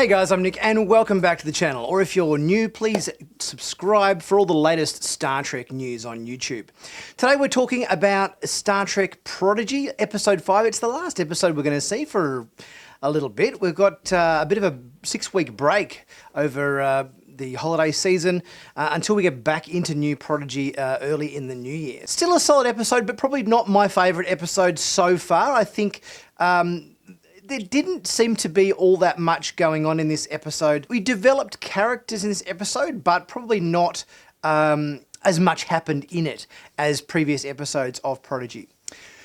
Hey guys, I'm Nick and welcome back to the channel. Or if you're new, please subscribe for all the latest Star Trek news on YouTube. Today we're talking about Star Trek Prodigy, episode 5. It's the last episode we're going to see for a little bit. We've got a bit of a 6-week break over the holiday season until we get back into new Prodigy early in the new year. Still a solid episode, but probably not my favourite episode so far. I think there didn't seem to be all that much going on in this episode. We developed characters in this episode, but probably not as much happened in it as previous episodes of Prodigy.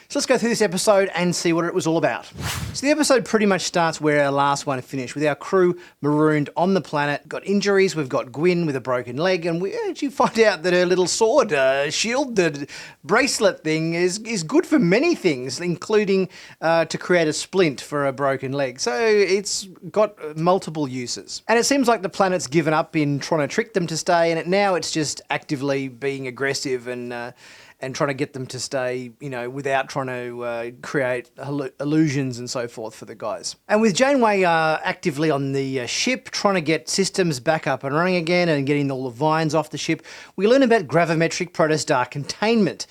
So let's go through this episode and see what it was all about. So the episode pretty much starts where our last one finished, with our crew marooned on the planet. Got injuries, we've got Gwyn with a broken leg, and we actually find out that her little sword, shield, the bracelet thing is good for many things, including to create a splint for a broken leg. So it's got multiple uses. And it seems like the planet's given up in trying to trick them to stay, and now it's just actively being aggressive and trying to get them to stay, you know, without trying to create illusions and so forth for the guys. And with Janeway actively on the ship, trying to get systems back up and running again and getting all the vines off the ship, we learn about gravimetric protostar containment.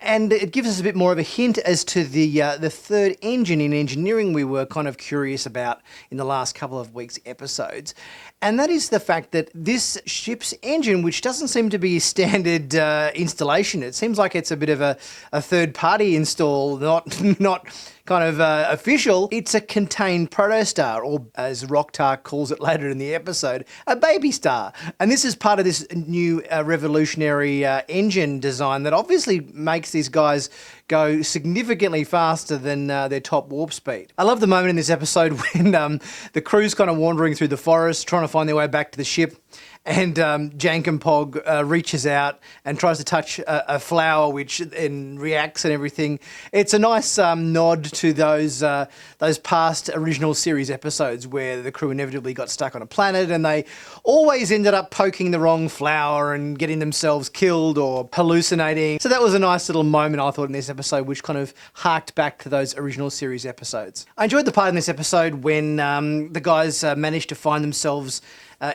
And it gives us a bit more of a hint as to the third engine in engineering we were kind of curious about in the last couple of weeks' episodes. And that is the fact that this ship's engine, which doesn't seem to be standard installation, it seems like it's a bit of a third-party install, not kind of official. It's a contained protostar, or as Roktar calls it later in the episode, a baby star. And this is part of this new revolutionary engine design that obviously makes these guys go significantly faster than their top warp speed. I love the moment in this episode when the crew's kind of wandering through the forest, trying to find their way back to the ship, and Jankenpog reaches out and tries to touch a flower, which then reacts and everything. It's a nice nod to those past original series episodes where the crew inevitably got stuck on a planet and they always ended up poking the wrong flower and getting themselves killed or hallucinating. So that was a nice little moment, I thought, in this episode, which kind of harked back to those original series episodes. I enjoyed the part in this episode when the guys managed to find themselves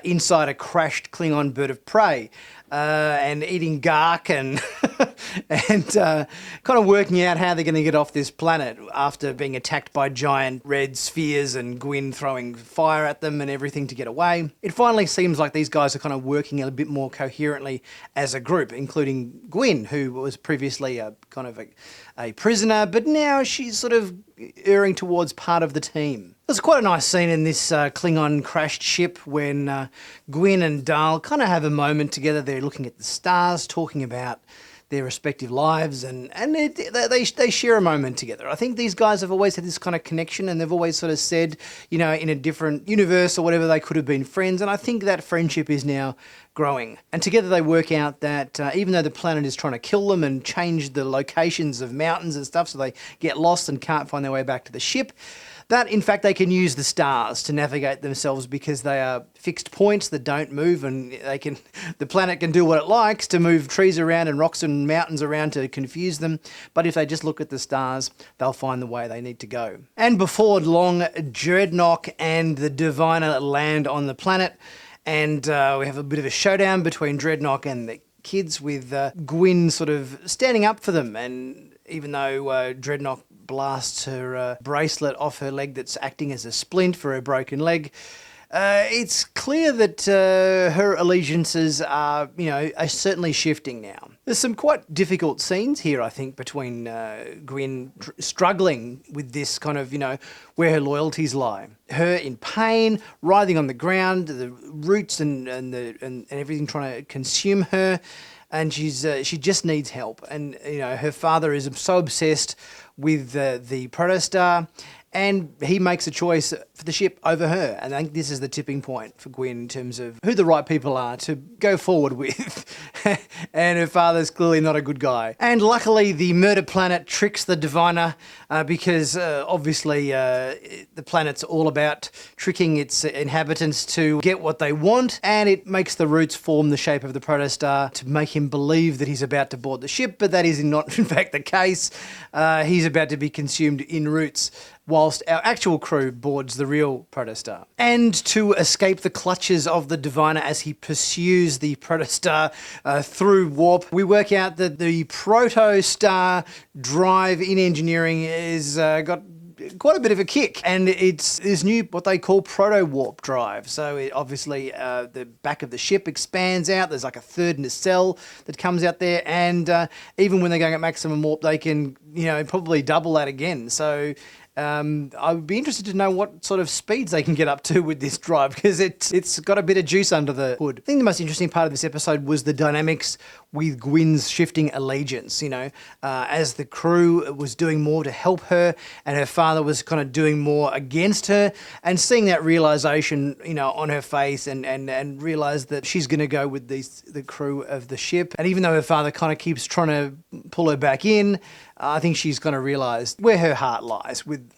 inside a crashed Klingon bird of prey and eating gark and kind of working out how they're going to get off this planet after being attacked by giant red spheres and Gwyn throwing fire at them and everything to get away. It finally seems like these guys are kind of working a bit more coherently as a group, including Gwyn, who was previously a prisoner, but now she's sort of erring towards part of the team. There's quite a nice scene in this Klingon crashed ship when Gwyn and Dahl kind of have a moment together. They're looking at the stars, talking about their respective lives, and they share a moment together. I think these guys have always had this kind of connection, and they've always sort of said, you know, in a different universe or whatever, they could have been friends, and I think that friendship is now growing. And together they work out that even though the planet is trying to kill them and change the locations of mountains and stuff so they get lost and can't find their way back to the ship, that in fact they can use the stars to navigate themselves because they are fixed points that don't move, and the planet can do what it likes to move trees around and rocks and mountains around to confuse them, but if they just look at the stars, they'll find the way they need to go. And before long, Dreadnought and the Diviner land on the planet, and we have a bit of a showdown between Dreadnought and the kids, with Gwyn sort of standing up for them, and even though Dreadnought blasts her bracelet off her leg that's acting as a splint for her broken leg, it's clear that her allegiances are certainly shifting now. There's some quite difficult scenes here, I think, between Gwyn struggling with this kind of, where her loyalties lie. Her in pain, writhing on the ground, the roots and everything trying to consume her, and she just needs help. And her father is so obsessed with the protostar, and he makes a choice for the ship over her. And I think this is the tipping point for Gwyn in terms of who the right people are to go forward with. And her father's clearly not a good guy. And luckily the murder planet tricks the Diviner because obviously the planet's all about tricking its inhabitants to get what they want, and it makes the roots form the shape of the protostar to make him believe that he's about to board the ship, but that is not in fact the case. He's about to be consumed in roots whilst our actual crew boards the real Protostar. And to escape the clutches of the Diviner as he pursues the Protostar through warp, we work out that the Protostar drive in engineering is got quite a bit of a kick, and it's this new what they call proto-warp drive. So obviously the back of the ship expands out. There's like a third nacelle that comes out there, and even when they're going at maximum warp, they can probably double that again. So I would be interested to know what sort of speeds they can get up to with this drive, because it's got a bit of juice under the hood. I think the most interesting part of this episode was the dynamics with Gwyn's shifting allegiance, as the crew was doing more to help her and her father was kind of doing more against her, and seeing that realization, on her face and realize that she's going to go with the crew of the ship. And even though her father kind of keeps trying to pull her back in, I think she's going to realize where her heart lies with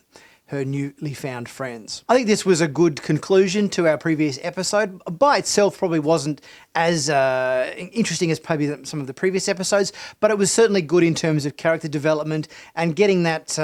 her newly found friends. I think this was a good conclusion to our previous episode. By itself, probably wasn't as interesting as maybe some of the previous episodes, but it was certainly good in terms of character development and getting that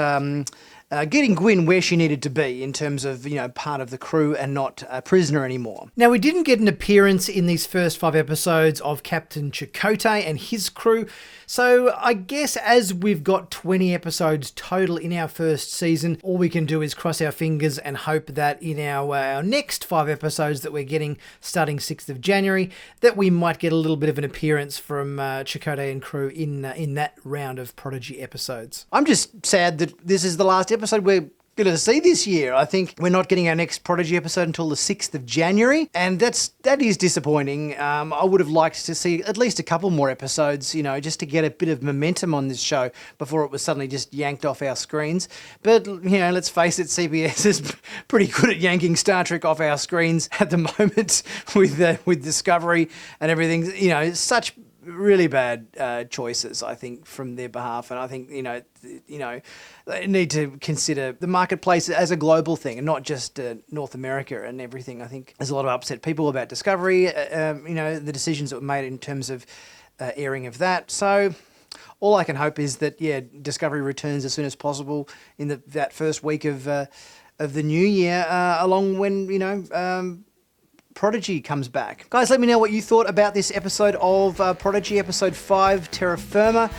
getting Gwyn where she needed to be in terms of, part of the crew and not a prisoner anymore. Now, we didn't get an appearance in these first 5 episodes of Captain Chakotay and his crew, so I guess as we've got 20 episodes total in our first season, all we can do is cross our fingers and hope that in our next 5 episodes that we're getting starting 6th of January, that we might get a little bit of an appearance from Chakotay and crew in that round of Prodigy episodes. I'm just sad that this is the last episode we're going to see this year. I think we're not getting our next Prodigy episode until the 6th of January, and that is disappointing. I would have liked to see at least a couple more episodes, just to get a bit of momentum on this show before it was suddenly just yanked off our screens. But, let's face it, CBS is pretty good at yanking Star Trek off our screens at the moment with Discovery and everything. Such really bad choices, I think, from their behalf. And I think, they need to consider the marketplace as a global thing and not just North America and everything. I think there's a lot of upset people about Discovery, the decisions that were made in terms of airing of that. So all I can hope is that, Discovery returns as soon as possible in that first week of the new year, along when, Prodigy comes back. Guys, let me know what you thought about this episode of Prodigy, episode 5, Terra Firma.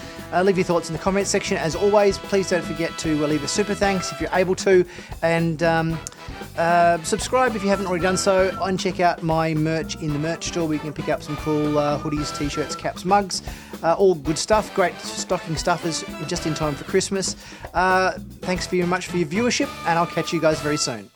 Leave your thoughts in the comment section. As always, please don't forget to leave a super thanks if you're able to, and subscribe if you haven't already done so, and check out my merch in the merch store where you can pick up some cool hoodies, t-shirts, caps, mugs, all good stuff. Great stocking stuffers just in time for Christmas. Thanks very much for your viewership, and I'll catch you guys very soon.